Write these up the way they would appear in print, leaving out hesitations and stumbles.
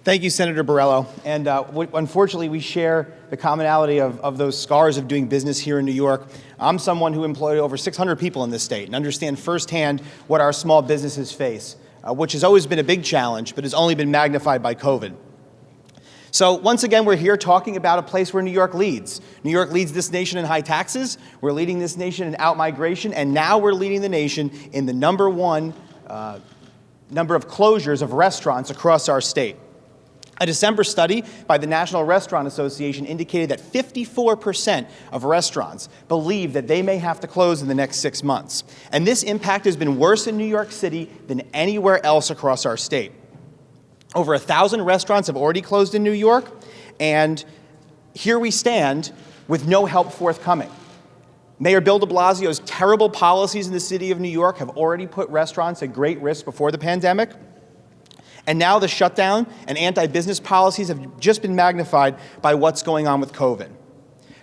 Thank you, Senator Borrello. And unfortunately, we share the commonality of those scars of doing business here in New York. I'm someone who employed over 600 people in this state and understand firsthand what our small businesses face, which has always been a big challenge, but has only been magnified by COVID. So once again, we're here talking about a place where New York leads. New York leads this nation in high taxes, we're leading this nation in out-migration, and now we're leading the nation in the number one number of closures of restaurants across our state. A December study by the National Restaurant Association indicated that 54% of restaurants believe that they may have to close in the next 6 months. And this impact has been worse in New York City than anywhere else across our state. Over 1,000 restaurants have already closed in New York, and here we stand with no help forthcoming. Mayor Bill de Blasio's terrible policies in the city of New York have already put restaurants at great risk before the pandemic. And now the shutdown and anti-business policies have just been magnified by what's going on with COVID.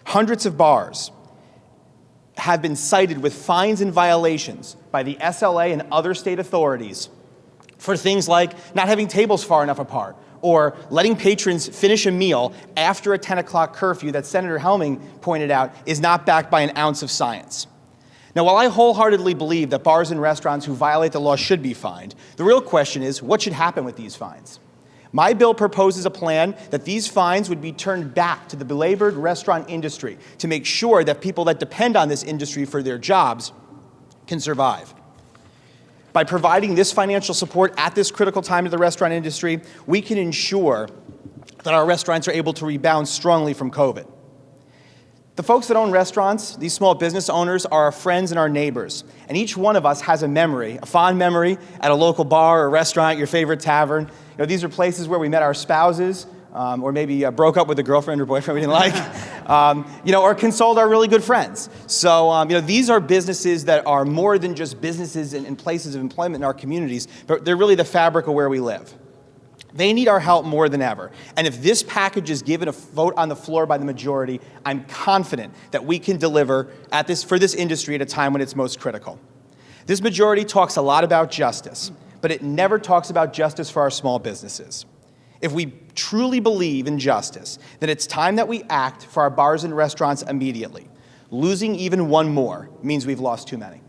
Hundreds of bars have been cited with fines and violations by the SLA and other state authorities for things like not having tables far enough apart or letting patrons finish a meal after a 10 o'clock curfew that Senator Helming pointed out is not backed by an ounce of science. Now, while I wholeheartedly believe that bars and restaurants who violate the law should be fined, the real question is, what should happen with these fines? My bill proposes a plan that these fines would be turned back to the belabored restaurant industry to make sure that people that depend on this industry for their jobs can survive. By providing this financial support at this critical time to the restaurant industry, we can ensure that our restaurants are able to rebound strongly from COVID. The folks that own restaurants, these small business owners, are our friends and our neighbors. And each one of us has a memory, a fond memory at a local bar or restaurant, your favorite tavern. You know, these are places where we met our spouses, or maybe broke up with a girlfriend or boyfriend we didn't like, or consoled our really good friends. So, these are businesses that are more than just businesses and places of employment in our communities, but they're really the fabric of where we live. They need our help more than ever. And if this package is given a vote on the floor by the majority, I'm confident that we can deliver for this industry at a time when it's most critical. This majority talks a lot about justice, but it never talks about justice for our small businesses. If we truly believe in justice, then it's time that we act for our bars and restaurants immediately. Losing even one more means we've lost too many.